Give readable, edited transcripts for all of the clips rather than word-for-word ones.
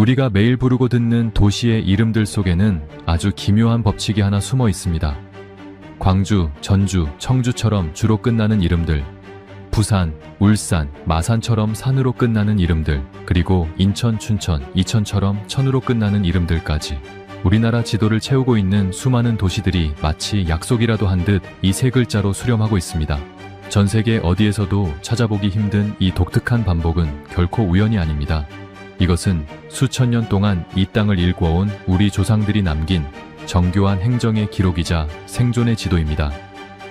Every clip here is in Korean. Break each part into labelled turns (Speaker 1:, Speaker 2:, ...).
Speaker 1: 우리가 매일 부르고 듣는 도시의 이름들 속에는 아주 기묘한 법칙이 하나 숨어 있습니다. 광주, 전주, 청주처럼 주로 끝나는 이름들, 부산, 울산, 마산처럼 산으로 끝나는 이름들, 그리고 인천, 춘천, 이천처럼 천으로 끝나는 이름들까지 우리나라 지도를 채우고 있는 수많은 도시들이 마치 약속이라도 한 듯 이 세 글자로 수렴하고 있습니다. 전 세계 어디에서도 찾아보기 힘든 이 독특한 반복은 결코 우연이 아닙니다. 이것은 수천 년 동안 이 땅을 일궈온 우리 조상들이 남긴 정교한 행정의 기록이자 생존의 지도입니다.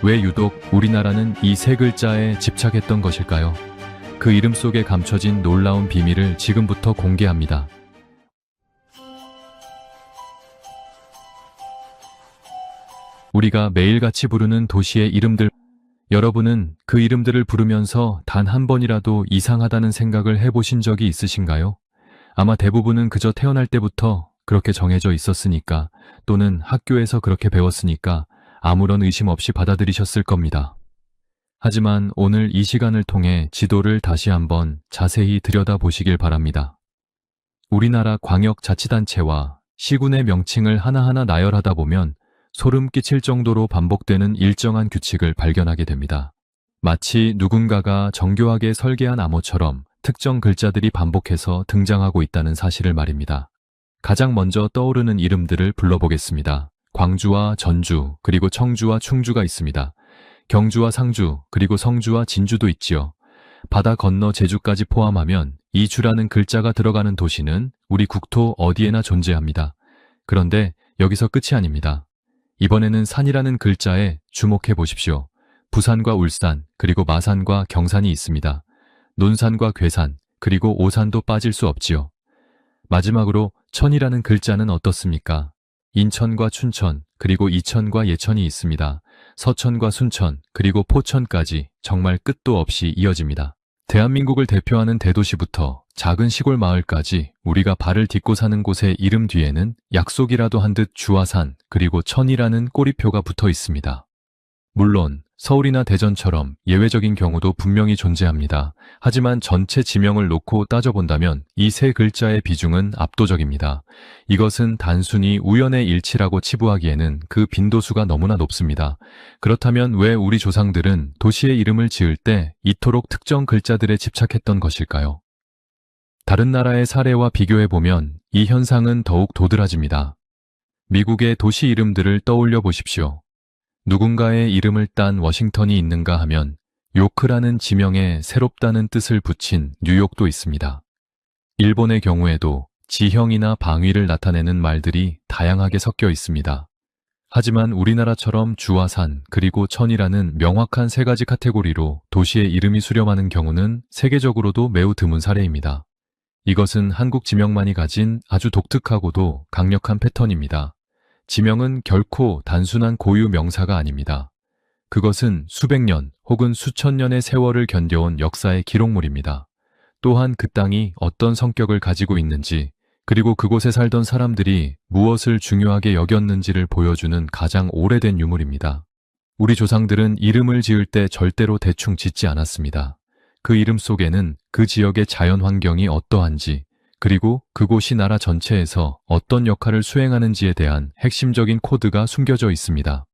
Speaker 1: 왜 유독 우리나라는 이 세 글자에 집착했던 것일까요? 그 이름 속에 감춰진 놀라운 비밀을 지금부터 공개합니다. 우리가 매일같이 부르는 도시의 이름들, 여러분은 그 이름들을 부르면서 단 한 번이라도 이상하다는 생각을 해보신 적이 있으신가요? 아마 대부분은 그저 태어날 때부터 그렇게 정해져 있었으니까, 또는 학교에서 그렇게 배웠으니까 아무런 의심 없이 받아들이셨을 겁니다. 하지만 오늘 이 시간을 통해 지도를 다시 한번 자세히 들여다보시길 바랍니다. 우리나라 광역자치단체와 시군의 명칭을 하나하나 나열하다 보면 소름 끼칠 정도로 반복되는 일정한 규칙을 발견하게 됩니다. 마치 누군가가 정교하게 설계한 암호처럼 특정 글자들이 반복해서 등장하고 있다는 사실을 말입니다. 가장 먼저 떠오르는 이름들을 불러보겠습니다. 광주와 전주, 그리고 청주와 충주가 있습니다. 경주와 상주, 그리고 성주와 진주도 있지요. 바다 건너 제주까지 포함하면 이주라는 글자가 들어가는 도시는 우리 국토 어디에나 존재합니다. 그런데 여기서 끝이 아닙니다. 이번에는 산이라는 글자에 주목해 보십시오. 부산과 울산, 그리고 마산과 경산이 있습니다. 논산과 괴산, 그리고 오산도 빠질 수 없지요. 마지막으로 천이라는 글자는 어떻습니까? 인천과 춘천, 그리고 이천과 예천이 있습니다. 서천과 순천, 그리고 포천까지 정말 끝도 없이 이어집니다. 대한민국을 대표하는 대도시부터 작은 시골 마을까지 우리가 발을 딛고 사는 곳의 이름 뒤에는 약속이라도 한 듯 주와 산, 그리고 천이라는 꼬리표가 붙어 있습니다. 물론 서울이나 대전처럼 예외적인 경우도 분명히 존재합니다. 하지만 전체 지명을 놓고 따져본다면 이 세 글자의 비중은 압도적입니다. 이것은 단순히 우연의 일치라고 치부하기에는 그 빈도수가 너무나 높습니다. 그렇다면 왜 우리 조상들은 도시의 이름을 지을 때 이토록 특정 글자들에 집착했던 것일까요? 다른 나라의 사례와 비교해보면 이 현상은 더욱 도드라집니다. 미국의 도시 이름들을 떠올려 보십시오. 누군가의 이름을 딴 워싱턴이 있는가 하면 요크라는 지명에 새롭다는 뜻을 붙인 뉴욕도 있습니다. 일본의 경우에도 지형이나 방위를 나타내는 말들이 다양하게 섞여 있습니다. 하지만 우리나라처럼 주와 산, 그리고 천이라는 명확한 세 가지 카테고리로 도시의 이름이 수렴하는 경우는 세계적으로도 매우 드문 사례입니다. 이것은 한국 지명만이 가진 아주 독특하고도 강력한 패턴입니다. 지명은 결코 단순한 고유 명사가 아닙니다. 그것은 수백 년 혹은 수천 년의 세월을 견뎌온 역사의 기록물입니다. 또한 그 땅이 어떤 성격을 가지고 있는지, 그리고 그곳에 살던 사람들이 무엇을 중요하게 여겼는지를 보여주는 가장 오래된 유물입니다. 우리 조상들은 이름을 지을 때 절대로 대충 짓지 않았습니다. 그 이름 속에는 그 지역의 자연 환경이 어떠한지, 그리고 그곳이 나라 전체에서 어떤 역할을 수행하는지에 대한 핵심적인 코드가 숨겨져 있습니다.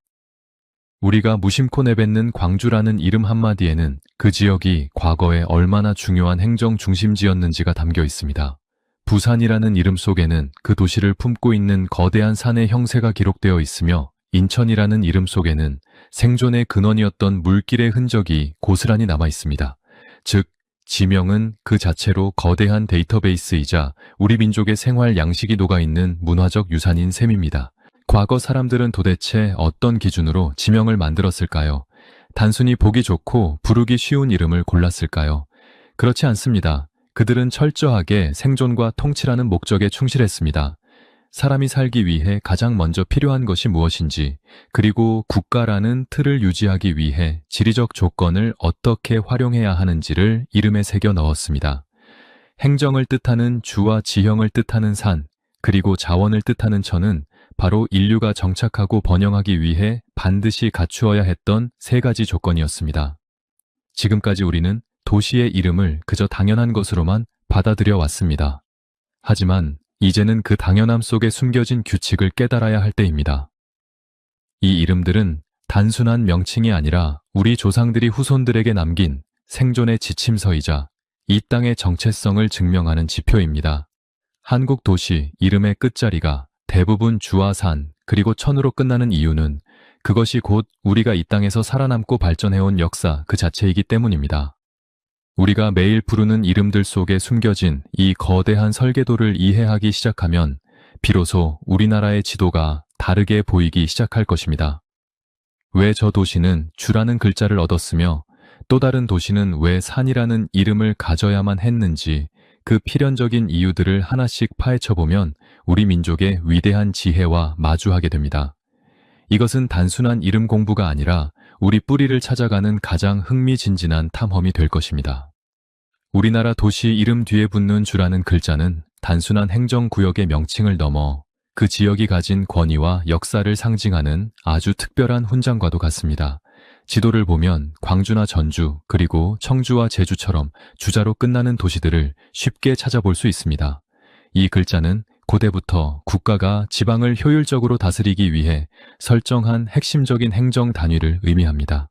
Speaker 1: 우리가 무심코 내뱉는 광주라는 이름 한마디에는 그 지역이 과거에 얼마나 중요한 행정 중심지였는지가 담겨 있습니다. 부산이라는 이름 속에는 그 도시를 품고 있는 거대한 산의 형세가 기록되어 있으며, 인천이라는 이름 속에는 생존의 근원이었던 물길의 흔적이 고스란히 남아 있습니다. 즉, 지명은 그 자체로 거대한 데이터베이스이자 우리 민족의 생활 양식이 녹아있는 문화적 유산인 셈입니다. 과거 사람들은 도대체 어떤 기준으로 지명을 만들었을까요? 단순히 보기 좋고 부르기 쉬운 이름을 골랐을까요? 그렇지 않습니다. 그들은 철저하게 생존과 통치라는 목적에 충실했습니다. 사람이 살기 위해 가장 먼저 필요한 것이 무엇인지, 그리고 국가라는 틀을 유지하기 위해 지리적 조건을 어떻게 활용해야 하는지를 이름에 새겨 넣었습니다. 행정을 뜻하는 주와 지형을 뜻하는 산, 그리고 자원을 뜻하는 천은 바로 인류가 정착하고 번영하기 위해 반드시 갖추어야 했던 세 가지 조건이었습니다. 지금까지 우리는 도시의 이름을 그저 당연한 것으로만 받아들여 왔습니다. 하지만 이제는 그 당연함 속에 숨겨진 규칙을 깨달아야 할 때입니다. 이 이름들은 단순한 명칭이 아니라 우리 조상들이 후손들에게 남긴 생존의 지침서이자 이 땅의 정체성을 증명하는 지표입니다. 한국 도시 이름의 끝자리가 대부분 주와 산 그리고 천으로 끝나는 이유는 그것이 곧 우리가 이 땅에서 살아남고 발전해온 역사 그 자체이기 때문입니다. 우리가 매일 부르는 이름들 속에 숨겨진 이 거대한 설계도를 이해하기 시작하면 비로소 우리나라의 지도가 다르게 보이기 시작할 것입니다. 왜 저 도시는 주라는 글자를 얻었으며 또 다른 도시는 왜 산이라는 이름을 가져야만 했는지 그 필연적인 이유들을 하나씩 파헤쳐보면 우리 민족의 위대한 지혜와 마주하게 됩니다. 이것은 단순한 이름 공부가 아니라 우리 뿌리를 찾아가는 가장 흥미진진한 탐험이 될 것입니다. 우리나라 도시 이름 뒤에 붙는 주라는 글자는 단순한 행정구역의 명칭을 넘어 그 지역이 가진 권위와 역사를 상징하는 아주 특별한 훈장과도 같습니다. 지도를 보면 광주나 전주, 그리고 청주와 제주처럼 주자로 끝나는 도시들을 쉽게 찾아볼 수 있습니다. 이 글자는 고대부터 국가가 지방을 효율적으로 다스리기 위해 설정한 핵심적인 행정 단위를 의미합니다.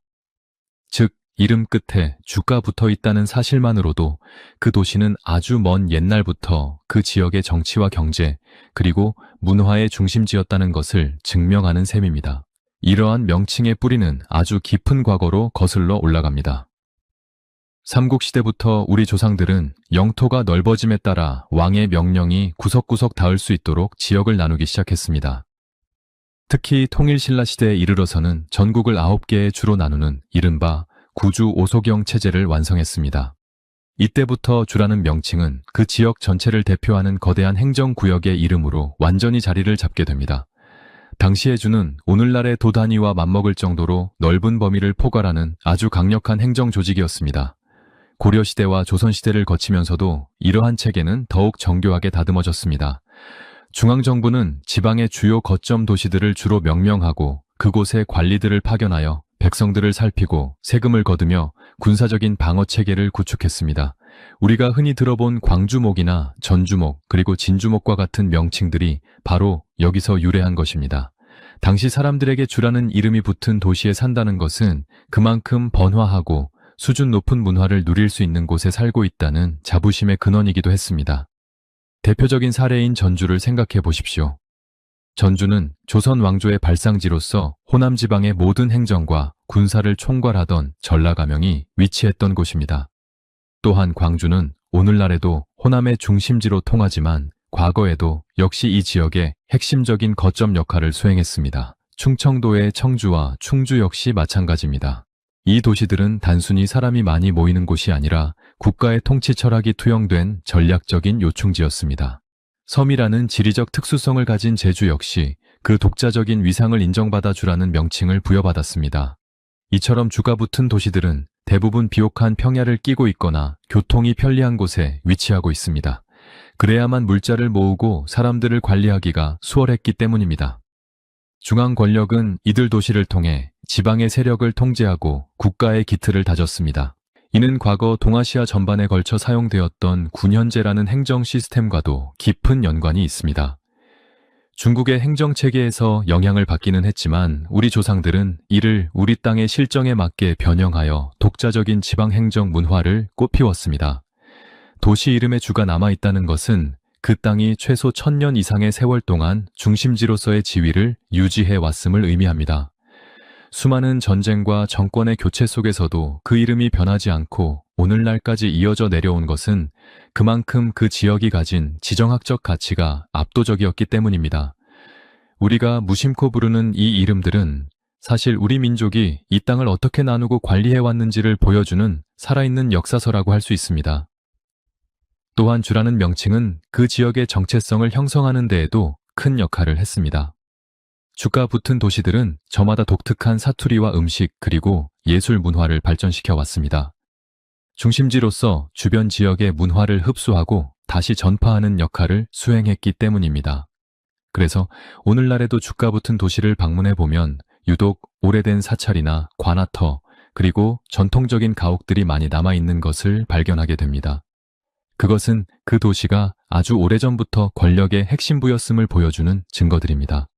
Speaker 1: 즉, 이름 끝에 주가 붙어 있다는 사실만으로도 그 도시는 아주 먼 옛날부터 그 지역의 정치와 경제, 그리고 문화의 중심지였다는 것을 증명하는 셈입니다. 이러한 명칭의 뿌리는 아주 깊은 과거로 거슬러 올라갑니다. 삼국시대부터 우리 조상들은 영토가 넓어짐에 따라 왕의 명령이 구석구석 닿을 수 있도록 지역을 나누기 시작했습니다. 특히 통일신라 시대에 이르러서는 전국을 9개의 주로 나누는 이른바 구주 오소경 체제를 완성했습니다. 이때부터 주라는 명칭은 그 지역 전체를 대표하는 거대한 행정구역의 이름으로 완전히 자리를 잡게 됩니다. 당시의 주는 오늘날의 도 단위와 맞먹을 정도로 넓은 범위를 포괄하는 아주 강력한 행정 조직이었습니다. 고려시대와 조선시대를 거치면서도 이러한 체계는 더욱 정교하게 다듬어졌습니다. 중앙정부는 지방의 주요 거점 도시들을 주로 명명하고 그곳에 관리들을 파견하여 백성들을 살피고 세금을 거두며 군사적인 방어체계를 구축했습니다. 우리가 흔히 들어본 광주목이나 전주목 그리고 진주목과 같은 명칭들이 바로 여기서 유래한 것입니다. 당시 사람들에게 주라는 이름이 붙은 도시에 산다는 것은 그만큼 번화하고 수준 높은 문화를 누릴 수 있는 곳에 살고 있다는 자부심의 근원이기도 했습니다. 대표적인 사례인 전주를 생각해 보십시오. 전주는 조선 왕조의 발상지로서 호남 지방의 모든 행정과 군사를 총괄하던 전라가명이 위치했던 곳입니다. 또한 광주는 오늘날에도 호남의 중심지로 통하지만 과거에도 역시 이 지역의 핵심적인 거점 역할을 수행했습니다. 충청도의 청주와 충주 역시 마찬가지입니다. 이 도시들은 단순히 사람이 많이 모이는 곳이 아니라 국가의 통치 철학이 투영된 전략적인 요충지였습니다. 섬이라는 지리적 특수성을 가진 제주 역시 그 독자적인 위상을 인정받아 주라는 명칭을 부여받았습니다. 이처럼 주가 붙은 도시들은 대부분 비옥한 평야를 끼고 있거나 교통이 편리한 곳에 위치하고 있습니다. 그래야만 물자를 모으고 사람들을 관리하기가 수월했기 때문입니다. 중앙 권력은 이들 도시를 통해 지방의 세력을 통제하고 국가의 기틀을 다졌습니다. 이는 과거 동아시아 전반에 걸쳐 사용되었던 군현제라는 행정 시스템과도 깊은 연관이 있습니다. 중국의 행정체계에서 영향을 받기는 했지만 우리 조상들은 이를 우리 땅의 실정에 맞게 변형하여 독자적인 지방행정 문화를 꽃피웠습니다. 도시 이름의 주가 남아있다는 것은 그 땅이 최소 1000년 이상의 세월 동안 중심지로서의 지위를 유지해 왔음을 의미합니다. 수많은 전쟁과 정권의 교체 속에서도 그 이름이 변하지 않고 오늘날까지 이어져 내려온 것은 그만큼 그 지역이 가진 지정학적 가치가 압도적이었기 때문입니다. 우리가 무심코 부르는 이 이름들은 사실 우리 민족이 이 땅을 어떻게 나누고 관리해왔는지를 보여주는 살아있는 역사서라고 할 수 있습니다. 또한 주라는 명칭은 그 지역의 정체성을 형성하는 데에도 큰 역할을 했습니다. 주가 붙은 도시들은 저마다 독특한 사투리와 음식 그리고 예술 문화를 발전시켜 왔습니다. 중심지로서 주변 지역의 문화를 흡수하고 다시 전파하는 역할을 수행했기 때문입니다. 그래서 오늘날에도 주가 붙은 도시를 방문해 보면 유독 오래된 사찰이나 관아터 그리고 전통적인 가옥들이 많이 남아있는 것을 발견하게 됩니다. 그것은 그 도시가 아주 오래전부터 권력의 핵심부였음을 보여주는 증거들입니다.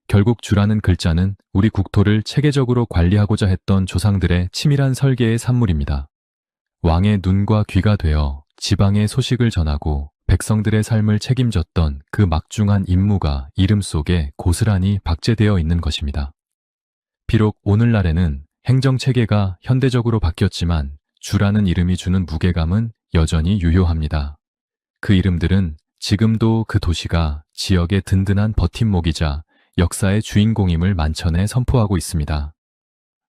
Speaker 1: 결국 주라는 글자는 우리 국토를 체계적으로 관리하고자 했던 조상들의 치밀한 설계의 산물입니다. 왕의 눈과 귀가 되어 지방의 소식을 전하고 백성들의 삶을 책임졌던 그 막중한 임무가 이름 속에 고스란히 박제되어 있는 것입니다. 비록 오늘날에는 행정체계가 현대적으로 바뀌었지만 주라는 이름이 주는 무게감은 여전히 유효합니다. 그 이름들은 지금도 그 도시가 지역의 든든한 버팀목이자 역사의 주인공임을 만천에 선포하고 있습니다.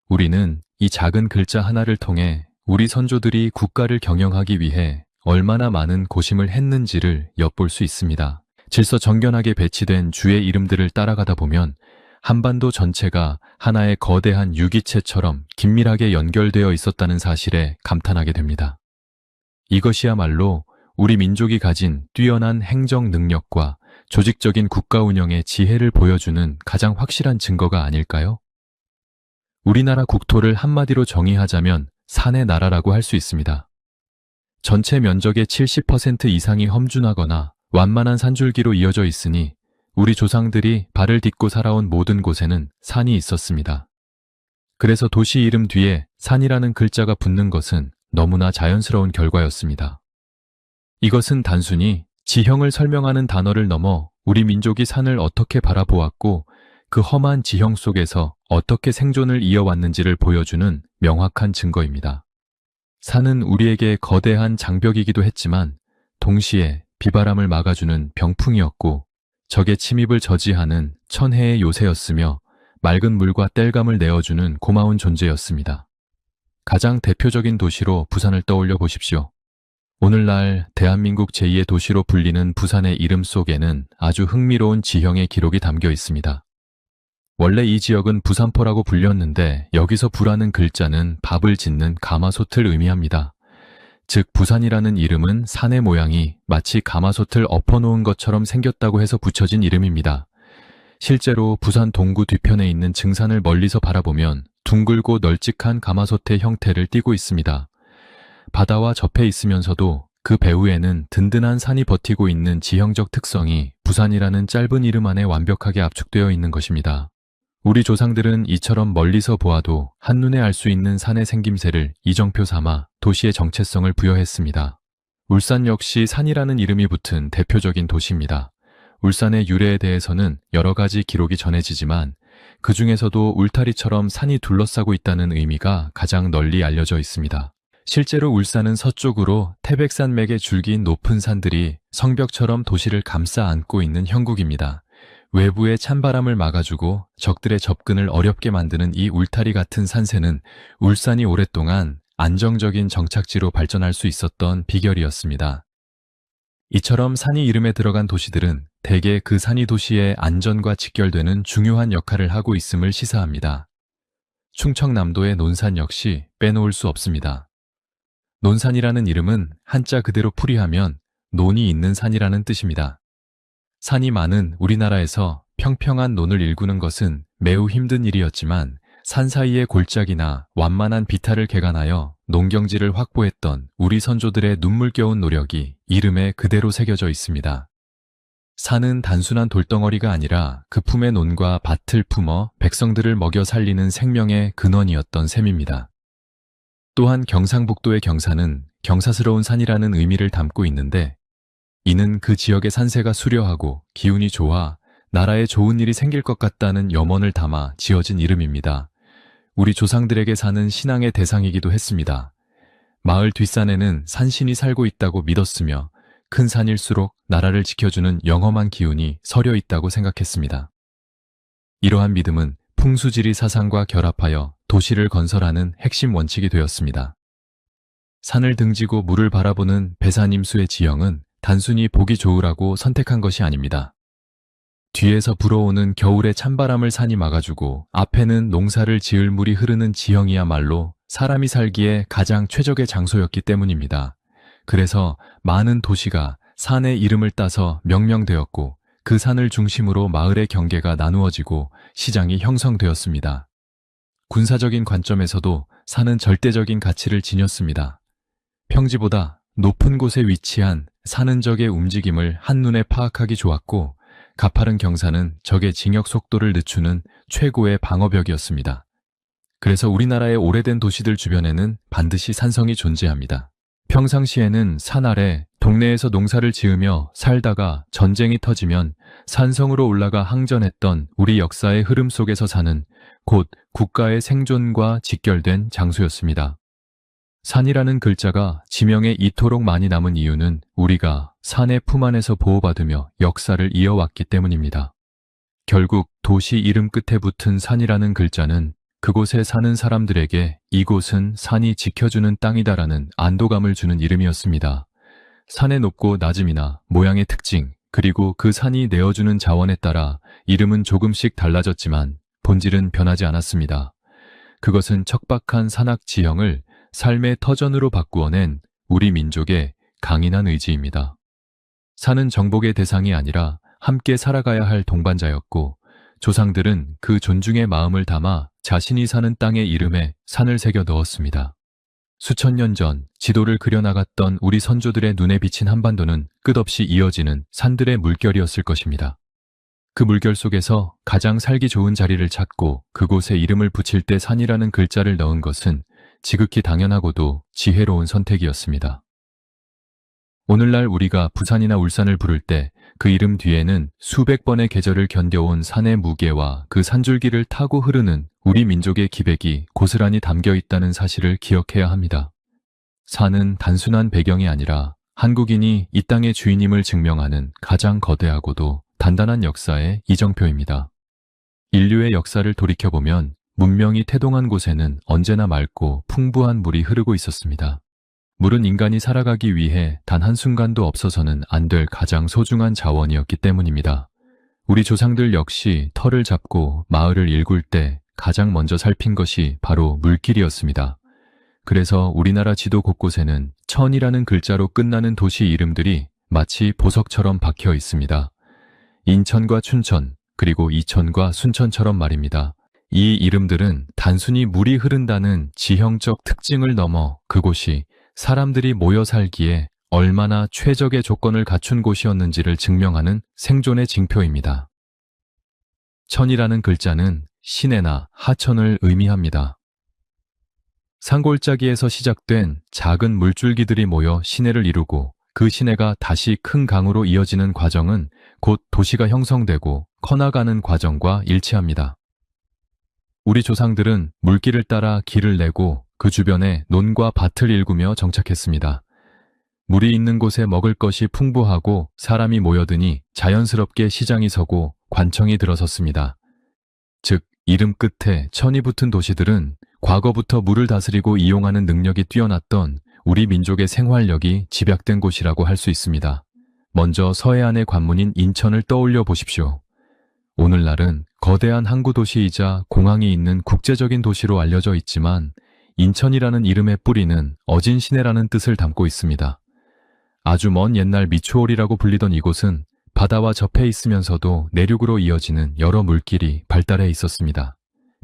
Speaker 1: 우리는 이 작은 글자 하나를 통해 우리 선조들이 국가를 경영하기 위해 얼마나 많은 고심을 했는지를 엿볼 수 있습니다. 질서정연하게 배치된 주의 이름들을 따라가다 보면 한반도 전체가 하나의 거대한 유기체처럼 긴밀하게 연결되어 있었다는 사실에 감탄하게 됩니다. 이것이야말로 우리 민족이 가진 뛰어난 행정 능력과 조직적인 국가 운영의 지혜를 보여주는 가장 확실한 증거가 아닐까요? 우리나라 국토를 한마디로 정의하자면 산의 나라라고 할 수 있습니다. 전체 면적의 70% 이상이 험준하거나 완만한 산줄기로 이어져 있으니 우리 조상들이 발을 딛고 살아온 모든 곳에는 산이 있었습니다. 그래서 도시 이름 뒤에 산이라는 글자가 붙는 것은 너무나 자연스러운 결과였습니다. 이것은 단순히 지형을 설명하는 단어를 넘어 우리 민족이 산을 어떻게 바라보았고 그 험한 지형 속에서 어떻게 생존을 이어왔는지를 보여주는 명확한 증거입니다. 산은 우리에게 거대한 장벽이기도 했지만 동시에 비바람을 막아주는 병풍이었고 적의 침입을 저지하는 천혜의 요새였으며 맑은 물과 땔감을 내어주는 고마운 존재였습니다. 가장 대표적인 도시로 부산을 떠올려 보십시오. 오늘날 대한민국 제2의 도시로 불리는 부산의 이름 속에는 아주 흥미로운 지형의 기록이 담겨 있습니다. 원래 이 지역은 부산포라고 불렸는데 여기서 부라는 글자는 밥을 짓는 가마솥을 의미합니다. 즉 부산이라는 이름은 산의 모양이 마치 가마솥을 엎어놓은 것처럼 생겼다고 해서 붙여진 이름입니다. 실제로 부산 동구 뒤편에 있는 증산을 멀리서 바라보면 둥글고 널찍한 가마솥의 형태를 띠고 있습니다. 바다와 접해 있으면서도 그 배후에는 든든한 산이 버티고 있는 지형적 특성이 부산이라는 짧은 이름 안에 완벽하게 압축되어 있는 것입니다. 우리 조상들은 이처럼 멀리서 보아도 한눈에 알 수 있는 산의 생김새를 이정표 삼아 도시의 정체성을 부여했습니다. 울산 역시 산이라는 이름이 붙은 대표적인 도시입니다. 울산의 유래에 대해서는 여러 가지 기록이 전해지지만 그 중에서도 울타리처럼 산이 둘러싸고 있다는 의미가 가장 널리 알려져 있습니다. 실제로 울산은 서쪽으로 태백산맥의 줄기인 높은 산들이 성벽처럼 도시를 감싸 안고 있는 형국입니다. 외부의 찬바람을 막아주고 적들의 접근을 어렵게 만드는 이 울타리 같은 산세는 울산이 오랫동안 안정적인 정착지로 발전할 수 있었던 비결이었습니다. 이처럼 산이 이름에 들어간 도시들은 대개 그 산이 도시의 안전과 직결되는 중요한 역할을 하고 있음을 시사합니다. 충청남도의 논산 역시 빼놓을 수 없습니다. 논산이라는 이름은 한자 그대로 풀이하면 논이 있는 산이라는 뜻입니다. 산이 많은 우리나라에서 평평한 논을 일구는 것은 매우 힘든 일이었지만 산 사이의 골짜기나 완만한 비탈을 개간하여 농경지를 확보했던 우리 선조들의 눈물겨운 노력이 이름에 그대로 새겨져 있습니다. 산은 단순한 돌덩어리가 아니라 그 품의 논과 밭을 품어 백성들을 먹여 살리는 생명의 근원이었던 셈입니다. 또한 경상북도의 경산은 경사스러운 산이라는 의미를 담고 있는데 이는 그 지역의 산세가 수려하고 기운이 좋아 나라에 좋은 일이 생길 것 같다는 염원을 담아 지어진 이름입니다. 우리 조상들에게 산은 신앙의 대상이기도 했습니다. 마을 뒷산에는 산신이 살고 있다고 믿었으며 큰 산일수록 나라를 지켜주는 영험한 기운이 서려 있다고 생각했습니다. 이러한 믿음은 풍수지리 사상과 결합하여 도시를 건설하는 핵심 원칙이 되었습니다. 산을 등지고 물을 바라보는 배산임수의 지형은 단순히 보기 좋으라고 선택한 것이 아닙니다. 뒤에서 불어오는 겨울의 찬바람을 산이 막아주고 앞에는 농사를 지을 물이 흐르는 지형이야말로 사람이 살기에 가장 최적의 장소였기 때문입니다. 그래서 많은 도시가 산의 이름을 따서 명명되었고 그 산을 중심으로 마을의 경계가 나누어지고 시장이 형성되었습니다. 군사적인 관점에서도 산은 절대적인 가치를 지녔습니다. 평지보다 높은 곳에 위치한 산은 적의 움직임을 한눈에 파악하기 좋았고, 가파른 경사는 적의 진격 속도를 늦추는 최고의 방어벽이었습니다. 그래서 우리나라의 오래된 도시들 주변에는 반드시 산성이 존재합니다. 평상시에는 산 아래 동네에서 농사를 지으며 살다가 전쟁이 터지면 산성으로 올라가 항전했던 우리 역사의 흐름 속에서 사는, 곧 국가의 생존과 직결된 장소였습니다. 산이라는 글자가 지명에 이토록 많이 남은 이유는 우리가 산의 품 안에서 보호받으며 역사를 이어왔기 때문입니다. 결국 도시 이름 끝에 붙은 산이라는 글자는 그곳에 사는 사람들에게 이곳은 산이 지켜주는 땅이다라는 안도감을 주는 이름이었습니다. 산의 높고 낮음이나 모양의 특징, 그리고 그 산이 내어주는 자원에 따라 이름은 조금씩 달라졌지만 본질은 변하지 않았습니다. 그것은 척박한 산악 지형을 삶의 터전으로 바꾸어낸 우리 민족의 강인한 의지입니다. 산은 정복의 대상이 아니라 함께 살아가야 할 동반자였고, 조상들은 그 존중의 마음을 담아 자신이 사는 땅의 이름에 산을 새겨 넣었습니다. 수천 년 전 지도를 그려나갔던 우리 선조들의 눈에 비친 한반도는 끝없이 이어지는 산들의 물결이었을 것입니다. 그 물결 속에서 가장 살기 좋은 자리를 찾고 그곳에 이름을 붙일 때 산이라는 글자를 넣은 것은 지극히 당연하고도 지혜로운 선택이었습니다. 오늘날 우리가 부산이나 울산을 부를 때 그 이름 뒤에는 수백 번의 계절을 견뎌온 산의 무게와 그 산줄기를 타고 흐르는 우리 민족의 기백이 고스란히 담겨 있다는 사실을 기억해야 합니다. 산은 단순한 배경이 아니라 한국인이 이 땅의 주인임을 증명하는 가장 거대하고도 단단한 역사의 이정표입니다. 인류의 역사를 돌이켜보면 문명이 태동한 곳에는 언제나 맑고 풍부한 물이 흐르고 있었습니다. 물은 인간이 살아가기 위해 단 한순간도 없어서는 안 될 가장 소중한 자원이었기 때문입니다. 우리 조상들 역시 터를 잡고 마을을 일굴 때 가장 먼저 살핀 것이 바로 물길이었습니다. 그래서 우리나라 지도 곳곳에는 천이라는 글자로 끝나는 도시 이름들이 마치 보석처럼 박혀 있습니다. 인천과 춘천, 그리고 이천과 순천처럼 말입니다. 이 이름들은 단순히 물이 흐른다는 지형적 특징을 넘어 그곳이 사람들이 모여 살기에 얼마나 최적의 조건을 갖춘 곳이었는지를 증명하는 생존의 징표입니다. 천이라는 글자는 시내나 하천을 의미합니다. 산골짜기에서 시작된 작은 물줄기들이 모여 시내를 이루고 그 시내가 다시 큰 강으로 이어지는 과정은 곧 도시가 형성되고 커나가는 과정과 일치합니다. 우리 조상들은 물길을 따라 길을 내고 그 주변에 논과 밭을 일구며 정착했습니다. 물이 있는 곳에 먹을 것이 풍부하고 사람이 모여드니 자연스럽게 시장이 서고 관청이 들어섰습니다. 즉, 이름 끝에 천이 붙은 도시들은 과거부터 물을 다스리고 이용하는 능력이 뛰어났던 우리 민족의 생활력이 집약된 곳이라고 할 수 있습니다. 먼저 서해안의 관문인 인천을 떠올려 보십시오. 오늘날은 거대한 항구 도시이자 공항이 있는 국제적인 도시로 알려져 있지만 인천이라는 이름의 뿌리는 어진 시내라는 뜻을 담고 있습니다. 아주 먼 옛날 미추홀이라고 불리던 이곳은 바다와 접해 있으면서도 내륙으로 이어지는 여러 물길이 발달해 있었습니다.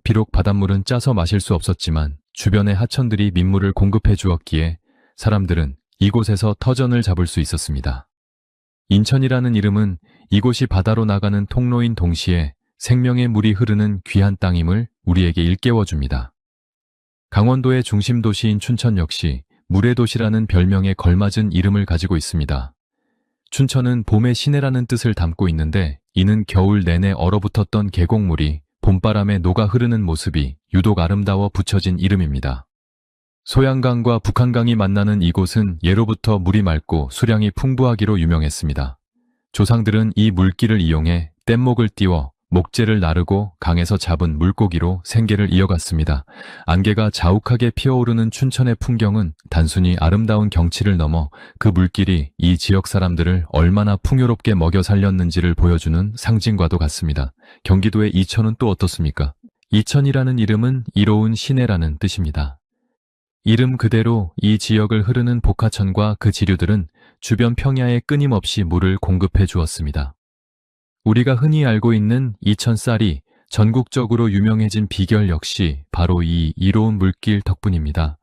Speaker 1: 비록 바닷물은 짜서 마실 수 없었지만 주변의 하천들이 민물을 공급해 주었기에 사람들은 이곳에서 터전을 잡을 수 있었습니다. 인천이라는 이름은 이곳이 바다로 나가는 통로인 동시에 생명의 물이 흐르는 귀한 땅임을 우리에게 일깨워줍니다. 강원도의 중심 도시인 춘천 역시 물의 도시라는 별명에 걸맞은 이름을 가지고 있습니다. 춘천은 봄의 시내라는 뜻을 담고 있는데 이는 겨울 내내 얼어붙었던 계곡물이 봄바람에 녹아 흐르는 모습이 유독 아름다워 붙여진 이름입니다. 소양강과 북한강이 만나는 이곳은 예로부터 물이 맑고 수량이 풍부하기로 유명했습니다. 조상들은 이 물길을 이용해 뗏목을 띄워 목재를 나르고 강에서 잡은 물고기로 생계를 이어갔습니다. 안개가 자욱하게 피어오르는 춘천의 풍경은 단순히 아름다운 경치를 넘어 그 물길이 이 지역 사람들을 얼마나 풍요롭게 먹여 살렸는지를 보여주는 상징과도 같습니다. 경기도의 이천은 또 어떻습니까? 이천이라는 이름은 이로운 시내라는 뜻입니다. 이름 그대로 이 지역을 흐르는 복하천과 그 지류들은 주변 평야에 끊임없이 물을 공급해 주었습니다. 우리가 흔히 알고 있는 이천쌀이 전국적으로 유명해진 비결 역시 바로 이 이로운 물길 덕분입니다.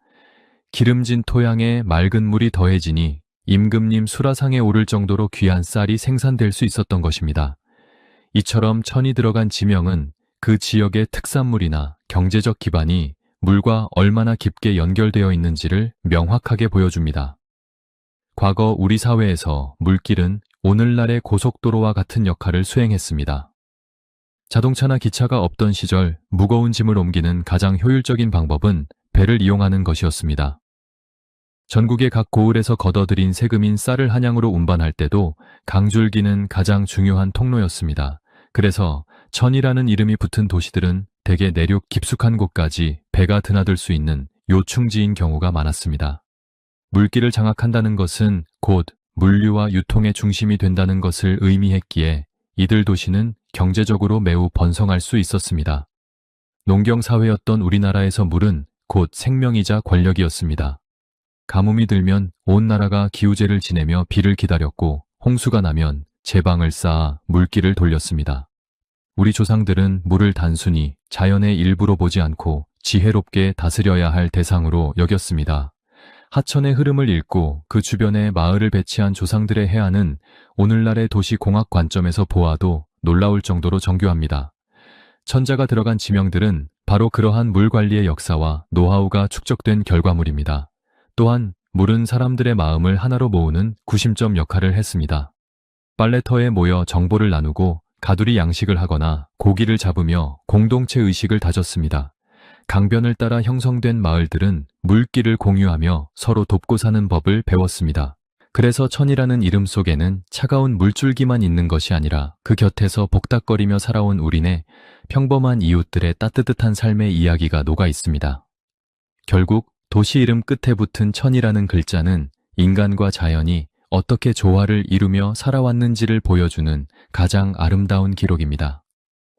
Speaker 1: 기름진 토양에 맑은 물이 더해지니 임금님 수라상에 오를 정도로 귀한 쌀이 생산될 수 있었던 것입니다. 이처럼 천이 들어간 지명은 그 지역의 특산물이나 경제적 기반이 물과 얼마나 깊게 연결되어 있는지를 명확하게 보여줍니다. 과거 우리 사회에서 물길은 오늘날의 고속도로와 같은 역할을 수행했습니다. 자동차나 기차가 없던 시절 무거운 짐을 옮기는 가장 효율적인 방법은 배를 이용하는 것이었습니다. 전국의 각 고을에서 걷어들인 세금인 쌀을 한양으로 운반할 때도 강줄기는 가장 중요한 통로였습니다. 그래서 천이라는 이름이 붙은 도시들은 대개 내륙 깊숙한 곳까지 배가 드나들 수 있는 요충지인 경우가 많았습니다. 물길을 장악한다는 것은 곧 물류와 유통의 중심이 된다는 것을 의미했기에 이들 도시는 경제적으로 매우 번성할 수 있었습니다. 농경사회였던 우리나라에서 물은 곧 생명이자 권력이었습니다. 가뭄이 들면 온 나라가 기우제를 지내며 비를 기다렸고 홍수가 나면 제방을 쌓아 물길을 돌렸습니다. 우리 조상들은 물을 단순히 자연의 일부로 보지 않고 지혜롭게 다스려야 할 대상으로 여겼습니다. 하천의 흐름을 읽고 그 주변에 마을을 배치한 조상들의 해안은 오늘날의 도시공학 관점에서 보아도 놀라울 정도로 정교합니다. 천자가 들어간 지명들은 바로 그러한 물 관리의 역사와 노하우가 축적된 결과물입니다. 또한 물은 사람들의 마음을 하나로 모으는 구심점 역할을 했습니다. 빨래터에 모여 정보를 나누고 가두리 양식을 하거나 고기를 잡으며 공동체 의식을 다졌습니다. 강변을 따라 형성된 마을들은 물길을 공유하며 서로 돕고 사는 법을 배웠습니다. 그래서 천이라는 이름 속에는 차가운 물줄기만 있는 것이 아니라 그 곁에서 복닥거리며 살아온 우리네 평범한 이웃들의 따뜻한 삶의 이야기가 녹아 있습니다. 결국 도시 이름 끝에 붙은 천이라는 글자는 인간과 자연이 어떻게 조화를 이루며 살아왔는지를 보여주는 가장 아름다운 기록입니다.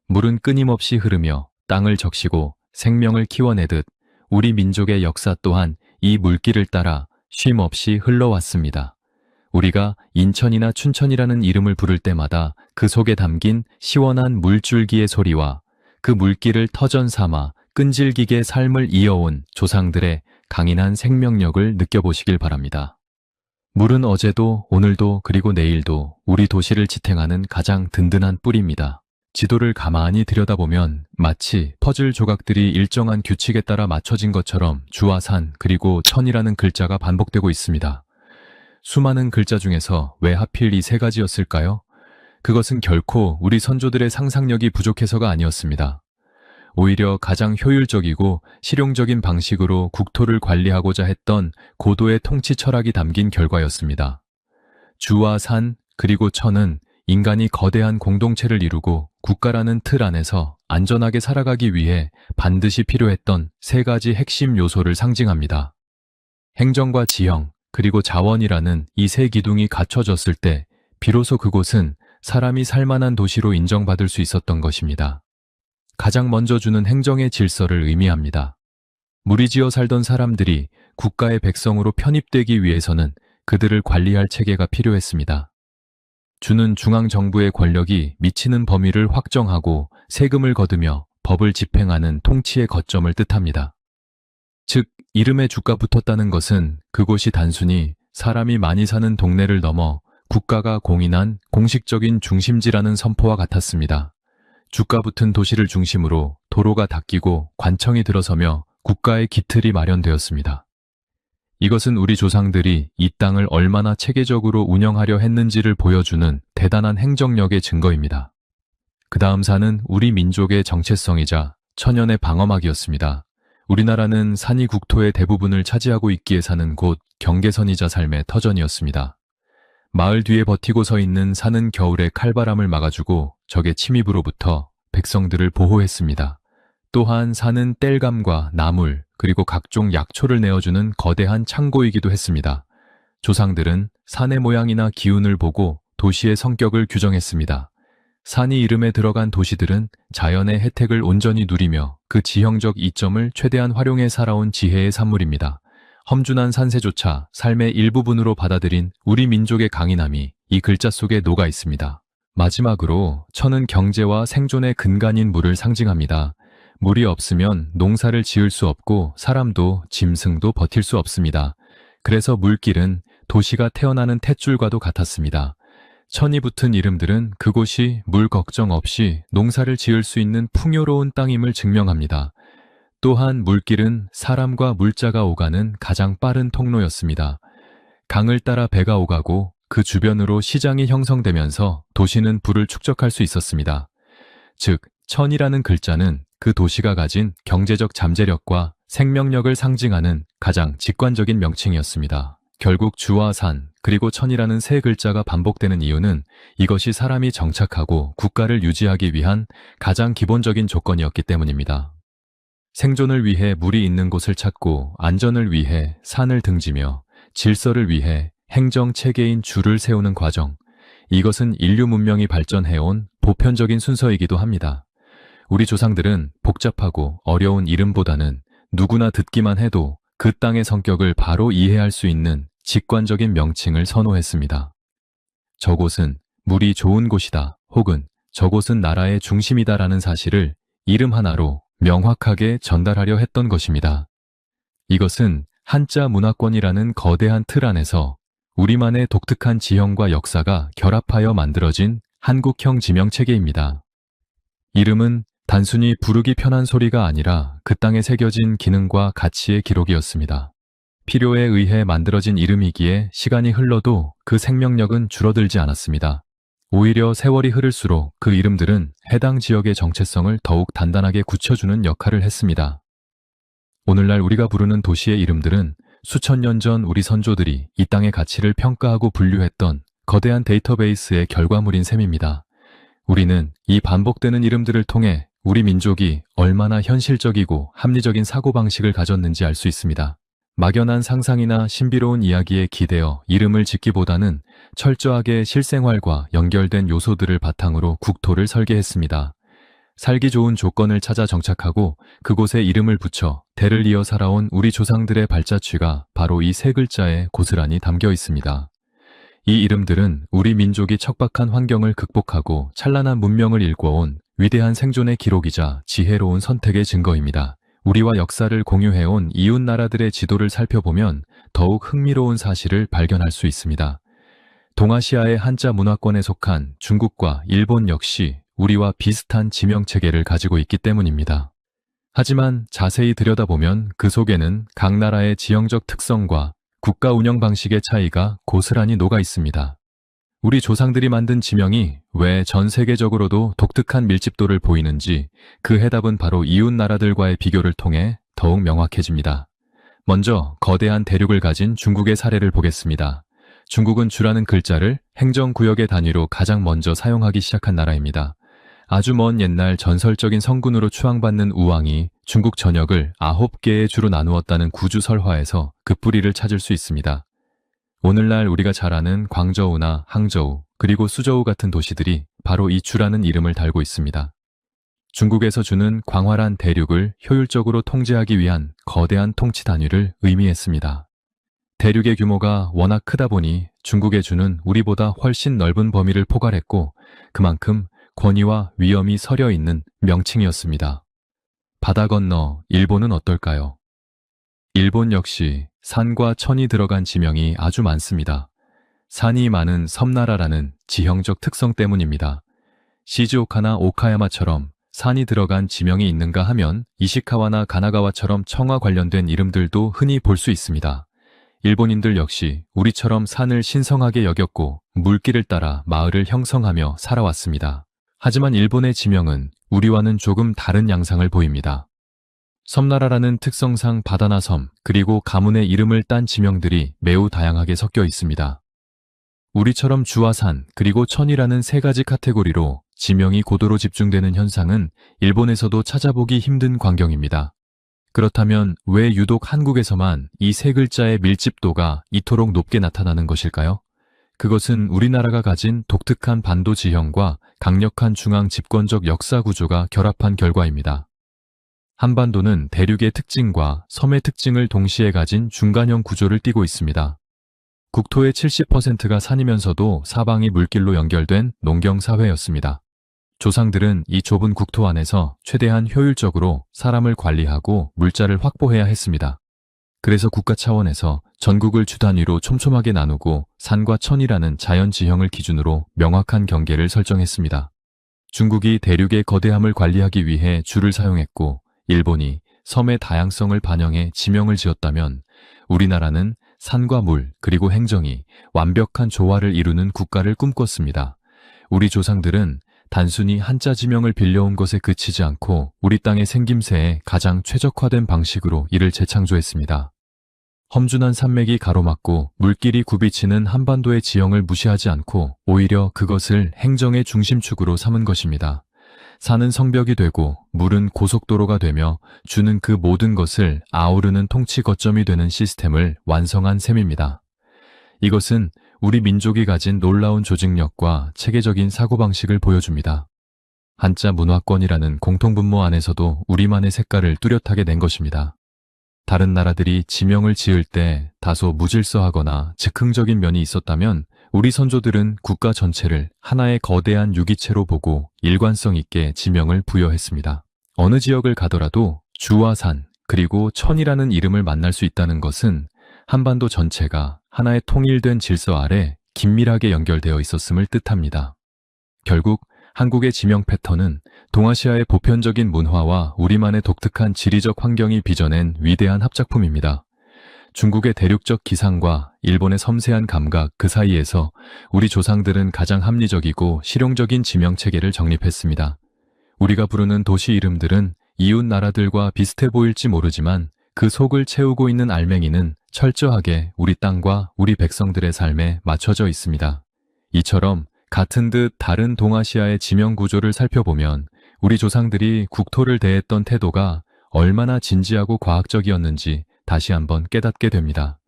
Speaker 1: 물은 끊임없이 흐르며 땅을 적시고 생명을 키워내듯 우리 민족의 역사 또한 이 물길을 따라 쉼 없이 흘러왔습니다. 우리가 인천이나 춘천이라는 이름을 부를 때마다 그 속에 담긴 시원한 물줄기의 소리와 그 물길을 터전 삼아 끈질기게 삶을 이어온 조상들의 강인한 생명력을 느껴보시길 바랍니다. 물은 어제도 오늘도 그리고 내일도 우리 도시를 지탱하는 가장 든든한 뿌리입니다. 지도를 가만히 들여다보면 마치 퍼즐 조각들이 일정한 규칙에 따라 맞춰진 것처럼 주와 산 그리고 천이라는 글자가 반복되고 있습니다. 수많은 글자 중에서 왜 하필 이 세 가지였을까요? 그것은 결코 우리 선조들의 상상력이 부족해서가 아니었습니다. 오히려 가장 효율적이고 실용적인 방식으로 국토를 관리하고자 했던 고도의 통치 철학이 담긴 결과였습니다. 주와 산 그리고 천은 인간이 거대한 공동체를 이루고 국가라는 틀 안에서 안전하게 살아가기 위해 반드시 필요했던 세 가지 핵심 요소를 상징합니다. 행정과 지형 그리고 자원이라는 이 세 기둥이 갖춰졌을 때 비로소 그곳은 사람이 살만한 도시로 인정받을 수 있었던 것입니다. 가장 먼저 주는 행정의 질서를 의미합니다. 무리지어 살던 사람들이 국가의 백성으로 편입되기 위해서는 그들을 관리할 체계가 필요했습니다. 주는 중앙정부의 권력이 미치는 범위를 확정하고 세금을 거두며 법을 집행하는 통치의 거점을 뜻합니다. 즉, 이름에 주가 붙었다는 것은 그곳이 단순히 사람이 많이 사는 동네를 넘어 국가가 공인한 공식적인 중심지라는 선포와 같았습니다. 주가 붙은 도시를 중심으로 도로가 닦이고 관청이 들어서며 국가의 기틀이 마련되었습니다. 이것은 우리 조상들이 이 땅을 얼마나 체계적으로 운영하려 했는지를 보여주는 대단한 행정력의 증거입니다. 그 다음 산은 우리 민족의 정체성이자 천연의 방어막이었습니다. 우리나라는 산이 국토의 대부분을 차지하고 있기에 사는 곳 경계선이자 삶의 터전이었습니다. 마을 뒤에 버티고 서 있는 산은 겨울의 칼바람을 막아주고 적의 침입으로부터 백성들을 보호했습니다. 또한 산은 땔감과 나물 그리고 각종 약초를 내어주는 거대한 창고이기도 했습니다. 조상들은 산의 모양이나 기운을 보고 도시의 성격을 규정했습니다. 산이 이름에 들어간 도시들은 자연의 혜택을 온전히 누리며 그 지형적 이점을 최대한 활용해 살아온 지혜의 산물입니다. 험준한 산세조차 삶의 일부분으로 받아들인 우리 민족의 강인함이 이 글자 속에 녹아 있습니다. 마지막으로 천은 경제와 생존의 근간인 물을 상징합니다. 물이 없으면 농사를 지을 수 없고 사람도 짐승도 버틸 수 없습니다. 그래서 물길은 도시가 태어나는 탯줄과도 같았습니다. 천이 붙은 이름들은 그곳이 물 걱정 없이 농사를 지을 수 있는 풍요로운 땅임을 증명합니다. 또한 물길은 사람과 물자가 오가는 가장 빠른 통로였습니다. 강을 따라 배가 오가고 그 주변으로 시장이 형성되면서 도시는 부를 축적할 수 있었습니다. 즉, 천이라는 글자는 그 도시가 가진 경제적 잠재력과 생명력을 상징하는 가장 직관적인 명칭이었습니다. 결국 주와 산, 그리고 천이라는 세 글자가 반복되는 이유는 이것이 사람이 정착하고 국가를 유지하기 위한 가장 기본적인 조건이었기 때문입니다. 생존을 위해 물이 있는 곳을 찾고 안전을 위해 산을 등지며 질서를 위해 행정 체계인 주를 세우는 과정, 이것은 인류 문명이 발전해온 보편적인 순서이기도 합니다. 우리 조상들은 복잡하고 어려운 이름보다는 누구나 듣기만 해도 그 땅의 성격을 바로 이해할 수 있는 직관적인 명칭을 선호했습니다. 저곳은 물이 좋은 곳이다, 혹은 저곳은 나라의 중심이다라는 사실을 이름 하나로 명확하게 전달하려 했던 것입니다. 이것은 한자 문화권이라는 거대한 틀 안에서 우리만의 독특한 지형과 역사가 결합하여 만들어진 한국형 지명체계입니다. 이름은 단순히 부르기 편한 소리가 아니라 그 땅에 새겨진 기능과 가치의 기록이었습니다. 필요에 의해 만들어진 이름이기에 시간이 흘러도 그 생명력은 줄어들지 않았습니다. 오히려 세월이 흐를수록 그 이름들은 해당 지역의 정체성을 더욱 단단하게 굳혀주는 역할을 했습니다. 오늘날 우리가 부르는 도시의 이름들은 수천 년 전 우리 선조들이 이 땅의 가치를 평가하고 분류했던 거대한 데이터베이스의 결과물인 셈입니다. 우리는 이 반복되는 이름들을 통해 우리 민족이 얼마나 현실적이고 합리적인 사고방식을 가졌는지 알 수 있습니다. 막연한 상상이나 신비로운 이야기에 기대어 이름을 짓기보다는 철저하게 실생활과 연결된 요소들을 바탕으로 국토를 설계했습니다. 살기 좋은 조건을 찾아 정착하고 그곳에 이름을 붙여 대를 이어 살아온 우리 조상들의 발자취가 바로 이 세 글자에 고스란히 담겨 있습니다. 이 이름들은 우리 민족이 척박한 환경을 극복하고 찬란한 문명을 일궈온 위대한 생존의 기록이자 지혜로운 선택의 증거입니다. 우리와 역사를 공유해온 이웃 나라들의 지도를 살펴보면 더욱 흥미로운 사실을 발견할 수 있습니다. 동아시아의 한자 문화권에 속한 중국과 일본 역시 우리와 비슷한 지명체계를 가지고 있기 때문입니다. 하지만 자세히 들여다보면 그 속에는 각 나라의 지형적 특성과 국가 운영 방식의 차이가 고스란히 녹아 있습니다. 우리 조상들이 만든 지명이 왜 전 세계적으로도 독특한 밀집도를 보이는지 그 해답은 바로 이웃 나라들과의 비교를 통해 더욱 명확해집니다. 먼저 거대한 대륙을 가진 중국의 사례를 보겠습니다. 중국은 주라는 글자를 행정구역의 단위로 가장 먼저 사용하기 시작한 나라입니다. 아주 먼 옛날 전설적인 성군으로 추앙받는 우왕이 중국 전역을 9개의 주로 나누었다는 구주 설화에서 그 뿌리를 찾을 수 있습니다. 오늘날 우리가 잘 아는 광저우나 항저우, 그리고 수저우 같은 도시들이 바로 이 주라는 이름을 달고 있습니다. 중국에서 주는 광활한 대륙을 효율적으로 통제하기 위한 거대한 통치 단위를 의미했습니다. 대륙의 규모가 워낙 크다 보니 중국의 주는 우리보다 훨씬 넓은 범위를 포괄했고 그만큼 권위와 위엄이 서려 있는 명칭이었습니다. 바다 건너 일본은 어떨까요? 일본 역시 산과 천이 들어간 지명이 아주 많습니다. 산이 많은 섬나라라는 지형적 특성 때문입니다. 시즈오카나 오카야마처럼 산이 들어간 지명이 있는가 하면 이시카와나 가나가와처럼 청와 관련된 이름들도 흔히 볼 수 있습니다. 일본인들 역시 우리처럼 산을 신성하게 여겼고 물길을 따라 마을을 형성하며 살아왔습니다. 하지만 일본의 지명은 우리와는 조금 다른 양상을 보입니다. 섬나라라는 특성상 바다나 섬, 그리고 가문의 이름을 딴 지명들이 매우 다양하게 섞여 있습니다. 우리처럼 주와 산, 그리고 천이라는 세 가지 카테고리로 지명이 고도로 집중되는 현상은 일본에서도 찾아보기 힘든 광경입니다. 그렇다면 왜 유독 한국에서만 이 세 글자의 밀집도가 이토록 높게 나타나는 것일까요? 그것은 우리나라가 가진 독특한 반도 지형과 강력한 중앙 집권적 역사 구조가 결합한 결과입니다. 한반도는 대륙의 특징과 섬의 특징을 동시에 가진 중간형 구조를 띠고 있습니다. 국토의 70%가 산이면서도 사방이 물길로 연결된 농경사회였습니다. 조상들은 이 좁은 국토 안에서 최대한 효율적으로 사람을 관리하고 물자를 확보해야 했습니다. 그래서 국가 차원에서 전국을 주 단위로 촘촘하게 나누고 산과 천이라는 자연 지형을 기준으로 명확한 경계를 설정했습니다. 중국이 대륙의 거대함을 관리하기 위해 주를 사용했고 일본이 섬의 다양성을 반영해 지명을 지었다면 우리나라는 산과 물 그리고 행정이 완벽한 조화를 이루는 국가를 꿈꿨습니다. 우리 조상들은 단순히 한자 지명을 빌려온 것에 그치지 않고 우리 땅의 생김새에 가장 최적화된 방식으로 이를 재창조했습니다. 험준한 산맥이 가로막고 물길이 굽이치는 한반도의 지형을 무시하지 않고 오히려 그것을 행정의 중심축으로 삼은 것입니다. 산은 성벽이 되고 물은 고속도로가 되며 주는 그 모든 것을 아우르는 통치 거점이 되는 시스템을 완성한 셈입니다. 이것은 우리 민족이 가진 놀라운 조직력과 체계적인 사고방식을 보여줍니다. 한자 문화권이라는 공통분모 안에서도 우리만의 색깔을 뚜렷하게 낸 것입니다. 다른 나라들이 지명을 지을 때 다소 무질서하거나 즉흥적인 면이 있었다면 우리 선조들은 국가 전체를 하나의 거대한 유기체로 보고 일관성 있게 지명을 부여했습니다. 어느 지역을 가더라도 주와 산, 그리고 천이라는 이름을 만날 수 있다는 것은 한반도 전체가 하나의 통일된 질서 아래 긴밀하게 연결되어 있었음을 뜻합니다. 결국 한국의 지명 패턴은 동아시아의 보편적인 문화와 우리만의 독특한 지리적 환경이 빚어낸 위대한 합작품입니다. 중국의 대륙적 기상과 일본의 섬세한 감각 그 사이에서 우리 조상들은 가장 합리적이고 실용적인 지명 체계를 정립했습니다. 우리가 부르는 도시 이름들은 이웃 나라들과 비슷해 보일지 모르지만 그 속을 채우고 있는 알맹이는 철저하게 우리 땅과 우리 백성들의 삶에 맞춰져 있습니다. 이처럼 같은 듯 다른 동아시아의 지명 구조를 살펴보면 우리 조상들이 국토를 대했던 태도가 얼마나 진지하고 과학적이었는지 다시 한번 깨닫게 됩니다.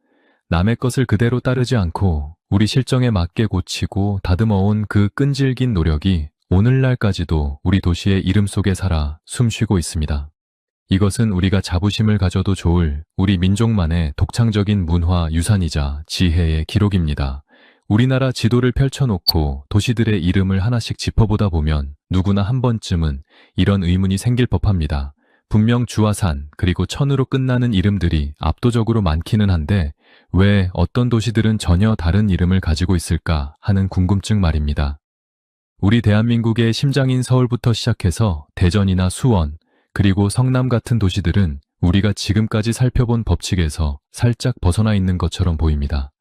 Speaker 1: 남의 것을 그대로 따르지 않고 우리 실정에 맞게 고치고 다듬어온 그 끈질긴 노력이 오늘날까지도 우리 도시의 이름 속에 살아 숨쉬고 있습니다. 이것은 우리가 자부심을 가져도 좋을 우리 민족만의 독창적인 문화 유산이자 지혜의 기록입니다. 우리나라 지도를 펼쳐놓고 도시들의 이름을 하나씩 짚어보다 보면 누구나 한 번쯤은 이런 의문이 생길 법합니다. 분명 주와 산 그리고 천으로 끝나는 이름들이 압도적으로 많기는 한데 왜 어떤 도시들은 전혀 다른 이름을 가지고 있을까 하는 궁금증 말입니다. 우리 대한민국의 심장인 서울부터 시작해서 대전이나 수원 그리고 성남 같은 도시들은 우리가 지금까지 살펴본 법칙에서 살짝 벗어나 있는 것처럼 보입니다.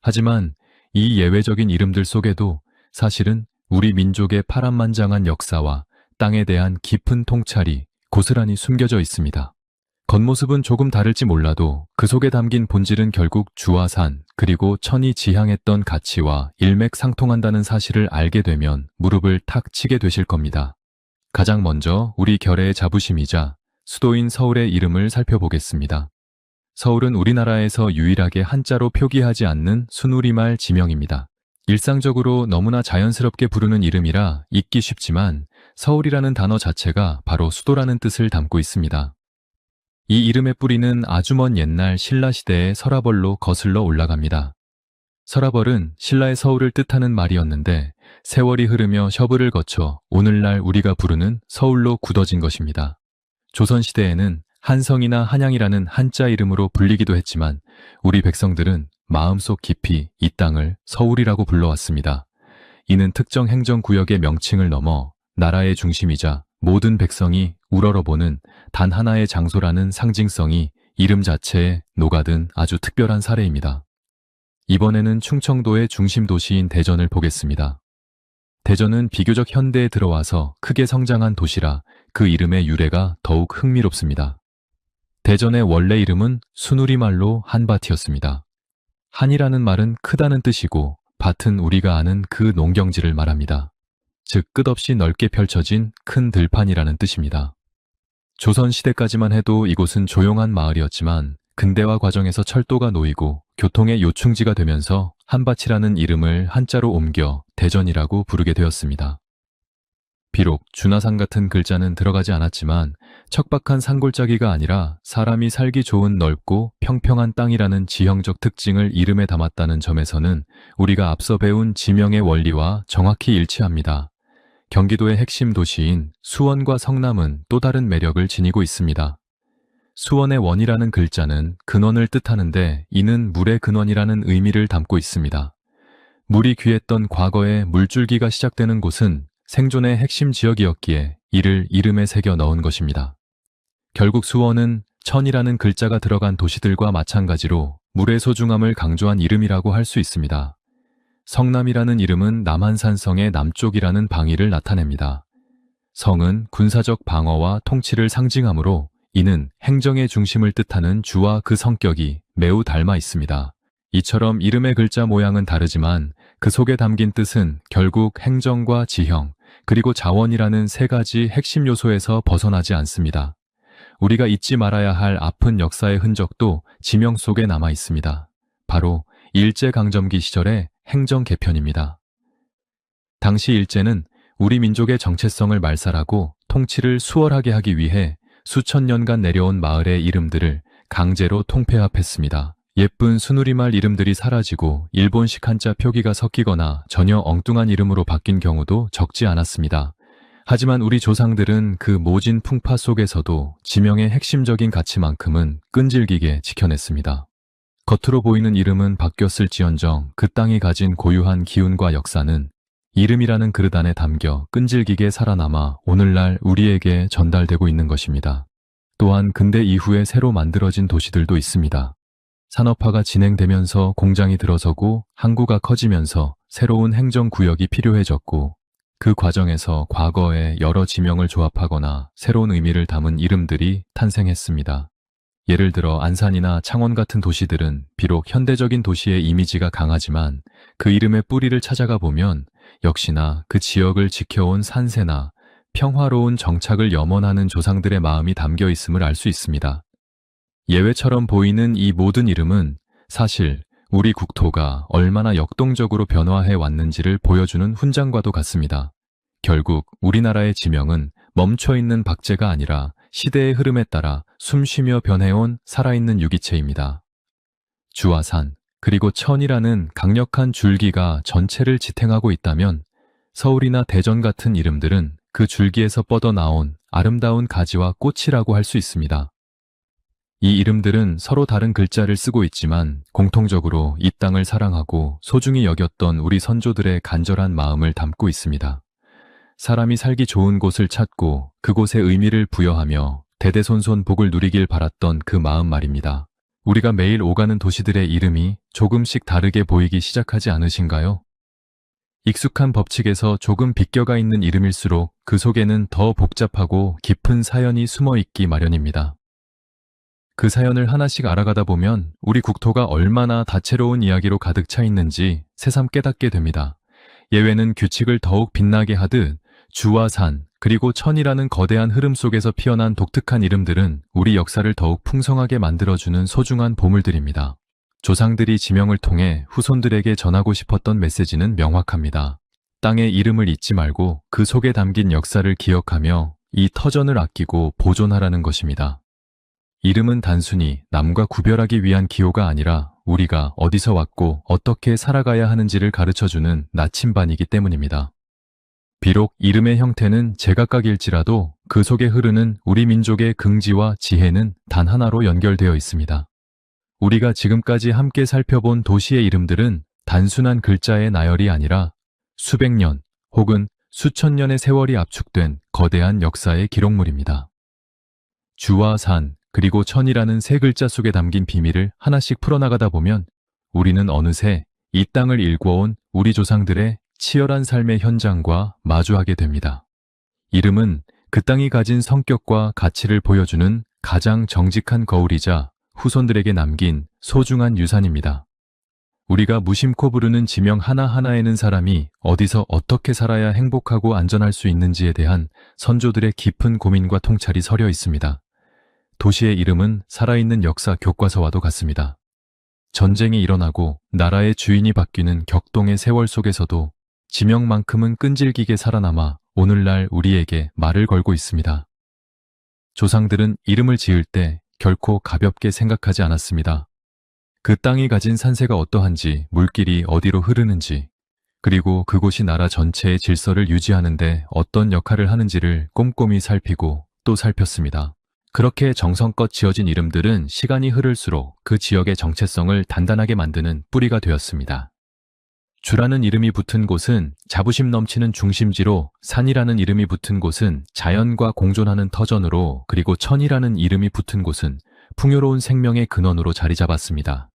Speaker 1: 하지만 이 예외적인 이름들 속에도 사실은 우리 민족의 파란만장한 역사와 땅에 대한 깊은 통찰이 고스란히 숨겨져 있습니다. 겉모습은 조금 다를지 몰라도 그 속에 담긴 본질은 결국 주와 산 그리고 천이 지향했던 가치와 일맥상통한다는 사실을 알게 되면 무릎을 탁 치게 되실 겁니다. 가장 먼저 우리 결의의 자부심이자 수도인 서울의 이름을 살펴보겠습니다. 서울은 우리나라에서 유일하게 한자로 표기하지 않는 순우리말 지명입니다. 일상적으로 너무나 자연스럽게 부르는 이름이라 잊기 쉽지만 서울이라는 단어 자체가 바로 수도라는 뜻을 담고 있습니다. 이 이름의 뿌리는 아주 먼 옛날 신라 시대의 서라벌로 거슬러 올라갑니다. 서라벌은 신라의 서울을 뜻하는 말이었는데 세월이 흐르며 셔브를 거쳐 오늘날 우리가 부르는 서울로 굳어진 것입니다. 조선시대에는 한성이나 한양이라는 한자 이름으로 불리기도 했지만 우리 백성들은 마음속 깊이 이 땅을 서울이라고 불러왔습니다. 이는 특정 행정구역의 명칭을 넘어 나라의 중심이자 모든 백성이 우러러보는 단 하나의 장소라는 상징성이 이름 자체에 녹아든 아주 특별한 사례입니다. 이번에는 충청도의 중심 도시인 대전을 보겠습니다. 대전은 비교적 현대에 들어와서 크게 성장한 도시라 그 이름의 유래가 더욱 흥미롭습니다. 대전의 원래 이름은 순우리말로 한밭이었습니다. 한이라는 말은 크다는 뜻이고 밭은 우리가 아는 그 농경지를 말합니다. 즉 끝없이 넓게 펼쳐진 큰 들판이라는 뜻입니다. 조선시대까지만 해도 이곳은 조용한 마을이었지만 근대화 과정에서 철도가 놓이고 교통의 요충지가 되면서 한밭이라는 이름을 한자로 옮겨 대전이라고 부르게 되었습니다. 비록 준하산 같은 글자는 들어가지 않았지만 척박한 산골짜기가 아니라 사람이 살기 좋은 넓고 평평한 땅이라는 지형적 특징을 이름에 담았다는 점에서는 우리가 앞서 배운 지명의 원리와 정확히 일치합니다. 경기도의 핵심 도시인 수원과 성남은 또 다른 매력을 지니고 있습니다. 수원의 원이라는 글자는 근원을 뜻하는데 이는 물의 근원이라는 의미를 담고 있습니다. 물이 귀했던 과거에 물줄기가 시작되는 곳은 생존의 핵심 지역이었기에 이를 이름에 새겨 넣은 것입니다. 결국 수원은 천이라는 글자가 들어간 도시들과 마찬가지로 물의 소중함을 강조한 이름이라고 할 수 있습니다. 성남이라는 이름은 남한산성의 남쪽이라는 방위를 나타냅니다. 성은 군사적 방어와 통치를 상징하므로 이는 행정의 중심을 뜻하는 주와 그 성격이 매우 닮아 있습니다. 이처럼 이름의 글자 모양은 다르지만 그 속에 담긴 뜻은 결국 행정과 지형, 그리고 자원이라는 세 가지 핵심 요소에서 벗어나지 않습니다. 우리가 잊지 말아야 할 아픈 역사의 흔적도 지명 속에 남아 있습니다. 바로 일제강점기 시절의 행정 개편입니다. 당시 일제는 우리 민족의 정체성을 말살하고 통치를 수월하게 하기 위해 수천 년간 내려온 마을의 이름들을 강제로 통폐합했습니다. 예쁜 순우리말 이름들이 사라지고 일본식 한자 표기가 섞이거나 전혀 엉뚱한 이름으로 바뀐 경우도 적지 않았습니다. 하지만 우리 조상들은 그 모진 풍파 속에서도 지명의 핵심적인 가치만큼은 끈질기게 지켜냈습니다. 겉으로 보이는 이름은 바뀌었을지언정 그 땅이 가진 고유한 기운과 역사는 이름이라는 그릇 안에 담겨 끈질기게 살아남아 오늘날 우리에게 전달되고 있는 것입니다. 또한 근대 이후에 새로 만들어진 도시들도 있습니다. 산업화가 진행되면서 공장이 들어서고 항구가 커지면서 새로운 행정구역이 필요해졌고 그 과정에서 과거의 여러 지명을 조합하거나 새로운 의미를 담은 이름들이 탄생했습니다. 예를 들어 안산이나 창원 같은 도시들은 비록 현대적인 도시의 이미지가 강하지만 그 이름의 뿌리를 찾아가 보면 역시나 그 지역을 지켜온 산세나 평화로운 정착을 염원하는 조상들의 마음이 담겨 있음을 알 수 있습니다. 예외처럼 보이는 이 모든 이름은 사실 우리 국토가 얼마나 역동적으로 변화해 왔는지를 보여주는 훈장과도 같습니다. 결국 우리나라의 지명은 멈춰있는 박제가 아니라 시대의 흐름에 따라 숨쉬며 변해온 살아있는 유기체입니다. 주와 산, 그리고 천이라는 강력한 줄기가 전체를 지탱하고 있다면 서울이나 대전 같은 이름들은 그 줄기에서 뻗어나온 아름다운 가지와 꽃이라고 할 수 있습니다. 이 이름들은 서로 다른 글자를 쓰고 있지만 공통적으로 이 땅을 사랑하고 소중히 여겼던 우리 선조들의 간절한 마음을 담고 있습니다. 사람이 살기 좋은 곳을 찾고 그곳에 의미를 부여하며 대대손손 복을 누리길 바랐던 그 마음 말입니다. 우리가 매일 오가는 도시들의 이름이 조금씩 다르게 보이기 시작하지 않으신가요? 익숙한 법칙에서 조금 비껴가 있는 이름일수록 그 속에는 더 복잡하고 깊은 사연이 숨어 있기 마련입니다. 그 사연을 하나씩 알아가다 보면 우리 국토가 얼마나 다채로운 이야기로 가득 차 있는지 새삼 깨닫게 됩니다. 예외는 규칙을 더욱 빛나게 하듯 주와 산, 그리고 천이라는 거대한 흐름 속에서 피어난 독특한 이름들은 우리 역사를 더욱 풍성하게 만들어주는 소중한 보물들입니다. 조상들이 지명을 통해 후손들에게 전하고 싶었던 메시지는 명확합니다. 땅의 이름을 잊지 말고 그 속에 담긴 역사를 기억하며 이 터전을 아끼고 보존하라는 것입니다. 이름은 단순히 남과 구별하기 위한 기호가 아니라 우리가 어디서 왔고 어떻게 살아가야 하는지를 가르쳐주는 나침반이기 때문입니다. 비록 이름의 형태는 제각각일지라도 그 속에 흐르는 우리 민족의 긍지와 지혜는 단 하나로 연결되어 있습니다. 우리가 지금까지 함께 살펴본 도시의 이름들은 단순한 글자의 나열이 아니라 수백 년 혹은 수천 년의 세월이 압축된 거대한 역사의 기록물입니다. 주와 산, 그리고 천이라는 세 글자 속에 담긴 비밀을 하나씩 풀어나가다 보면 우리는 어느새 이 땅을 일궈온 우리 조상들의 치열한 삶의 현장과 마주하게 됩니다. 이름은 그 땅이 가진 성격과 가치를 보여주는 가장 정직한 거울이자 후손들에게 남긴 소중한 유산입니다. 우리가 무심코 부르는 지명 하나하나에는 사람이 어디서 어떻게 살아야 행복하고 안전할 수 있는지에 대한 선조들의 깊은 고민과 통찰이 서려 있습니다. 도시의 이름은 살아있는 역사 교과서와도 같습니다. 전쟁이 일어나고 나라의 주인이 바뀌는 격동의 세월 속에서도 지명만큼은 끈질기게 살아남아 오늘날 우리에게 말을 걸고 있습니다. 조상들은 이름을 지을 때 결코 가볍게 생각하지 않았습니다. 그 땅이 가진 산세가 어떠한지, 물길이 어디로 흐르는지, 그리고 그곳이 나라 전체의 질서를 유지하는데 어떤 역할을 하는지를 꼼꼼히 살피고 또 살폈습니다. 그렇게 정성껏 지어진 이름들은 시간이 흐를수록 그 지역의 정체성을 단단하게 만드는 뿌리가 되었습니다. 주라는 이름이 붙은 곳은 자부심 넘치는 중심지로, 산이라는 이름이 붙은 곳은 자연과 공존하는 터전으로, 그리고 천이라는 이름이 붙은 곳은 풍요로운 생명의 근원으로 자리 잡았습니다.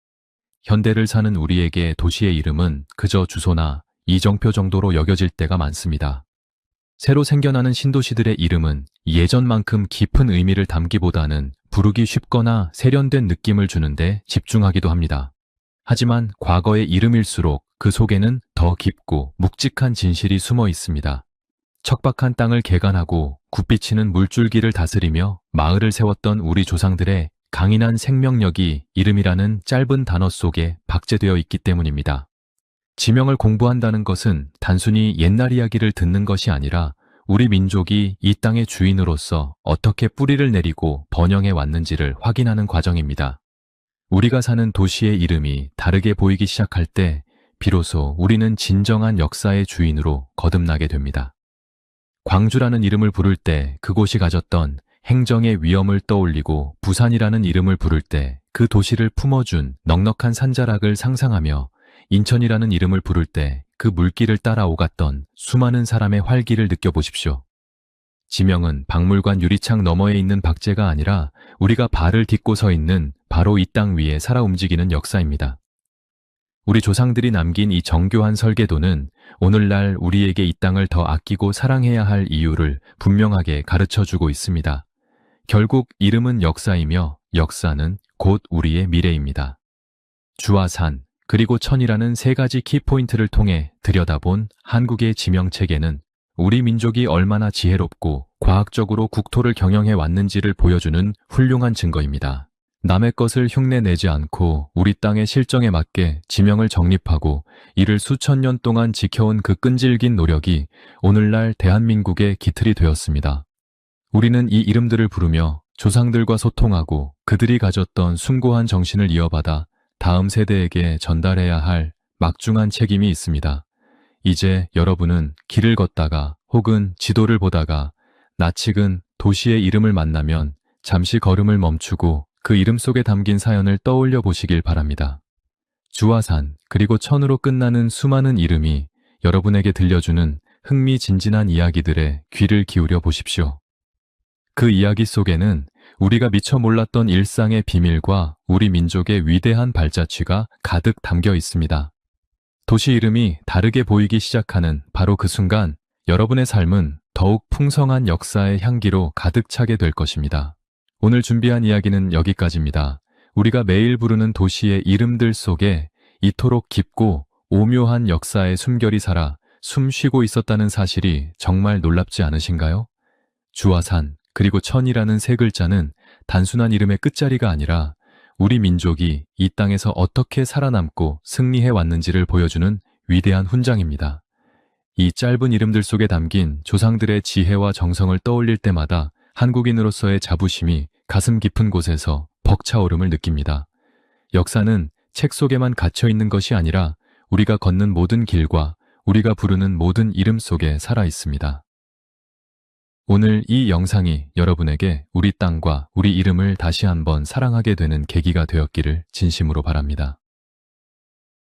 Speaker 1: 현대를 사는 우리에게 도시의 이름은 그저 주소나 이정표 정도로 여겨질 때가 많습니다. 새로 생겨나는 신도시들의 이름은 예전만큼 깊은 의미를 담기보다는 부르기 쉽거나 세련된 느낌을 주는데 집중하기도 합니다. 하지만 과거의 이름일수록 그 속에는 더 깊고 묵직한 진실이 숨어 있습니다. 척박한 땅을 개간하고 굿비치는 물줄기를 다스리며 마을을 세웠던 우리 조상들의 강인한 생명력이 이름이라는 짧은 단어 속에 박제되어 있기 때문입니다. 지명을 공부한다는 것은 단순히 옛날 이야기를 듣는 것이 아니라 우리 민족이 이 땅의 주인으로서 어떻게 뿌리를 내리고 번영해 왔는지를 확인하는 과정입니다. 우리가 사는 도시의 이름이 다르게 보이기 시작할 때 비로소 우리는 진정한 역사의 주인으로 거듭나게 됩니다. 광주라는 이름을 부를 때 그곳이 가졌던 행정의 위엄을 떠올리고, 부산이라는 이름을 부를 때 그 도시를 품어준 넉넉한 산자락을 상상하며, 인천이라는 이름을 부를 때 그 물길을 따라 오갔던 수많은 사람의 활기를 느껴보십시오. 지명은 박물관 유리창 너머에 있는 박제가 아니라 우리가 발을 딛고 서 있는 바로 이 땅 위에 살아 움직이는 역사입니다. 우리 조상들이 남긴 이 정교한 설계도는 오늘날 우리에게 이 땅을 더 아끼고 사랑해야 할 이유를 분명하게 가르쳐주고 있습니다. 결국 이름은 역사이며 역사는 곧 우리의 미래입니다. 주와 산, 그리고 천이라는 세 가지 키포인트를 통해 들여다본 한국의 지명체계는 우리 민족이 얼마나 지혜롭고 과학적으로 국토를 경영해 왔는지를 보여주는 훌륭한 증거입니다. 남의 것을 흉내내지 않고 우리 땅의 실정에 맞게 지명을 정립하고 이를 수천 년 동안 지켜온 그 끈질긴 노력이 오늘날 대한민국의 기틀이 되었습니다. 우리는 이 이름들을 부르며 조상들과 소통하고 그들이 가졌던 숭고한 정신을 이어받아 다음 세대에게 전달해야 할 막중한 책임이 있습니다. 이제 여러분은 길을 걷다가 혹은 지도를 보다가 낯익은 도시의 이름을 만나면 잠시 걸음을 멈추고 그 이름 속에 담긴 사연을 떠올려 보시길 바랍니다. 주와 산, 그리고 천으로 끝나는 수많은 이름이 여러분에게 들려주는 흥미진진한 이야기들에 귀를 기울여 보십시오. 그 이야기 속에는 우리가 미처 몰랐던 일상의 비밀과 우리 민족의 위대한 발자취가 가득 담겨 있습니다. 도시 이름이 다르게 보이기 시작하는 바로 그 순간 여러분의 삶은 더욱 풍성한 역사의 향기로 가득 차게 될 것입니다. 오늘 준비한 이야기는 여기까지입니다. 우리가 매일 부르는 도시의 이름들 속에 이토록 깊고 오묘한 역사의 숨결이 살아 숨 쉬고 있었다는 사실이 정말 놀랍지 않으신가요? 주와 산, 그리고 천이라는 세 글자는 단순한 이름의 끝자리가 아니라 우리 민족이 이 땅에서 어떻게 살아남고 승리해 왔는지를 보여주는 위대한 훈장입니다. 이 짧은 이름들 속에 담긴 조상들의 지혜와 정성을 떠올릴 때마다 한국인으로서의 자부심이 가슴 깊은 곳에서 벅차오름을 느낍니다. 역사는 책 속에만 갇혀 있는 것이 아니라 우리가 걷는 모든 길과 우리가 부르는 모든 이름 속에 살아 있습니다. 오늘 이 영상이 여러분에게 우리 땅과 우리 이름을 다시 한번 사랑하게 되는 계기가 되었기를 진심으로 바랍니다.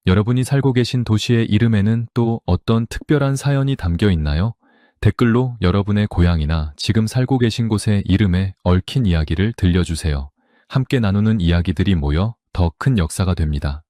Speaker 1: 여러분이 살고 계신 도시의 이름에는 또 어떤 특별한 사연이 담겨 있나요? 댓글로 여러분의 고향이나 지금 살고 계신 곳의 이름에 얽힌 이야기를 들려주세요. 함께 나누는 이야기들이 모여 더 큰 역사가 됩니다.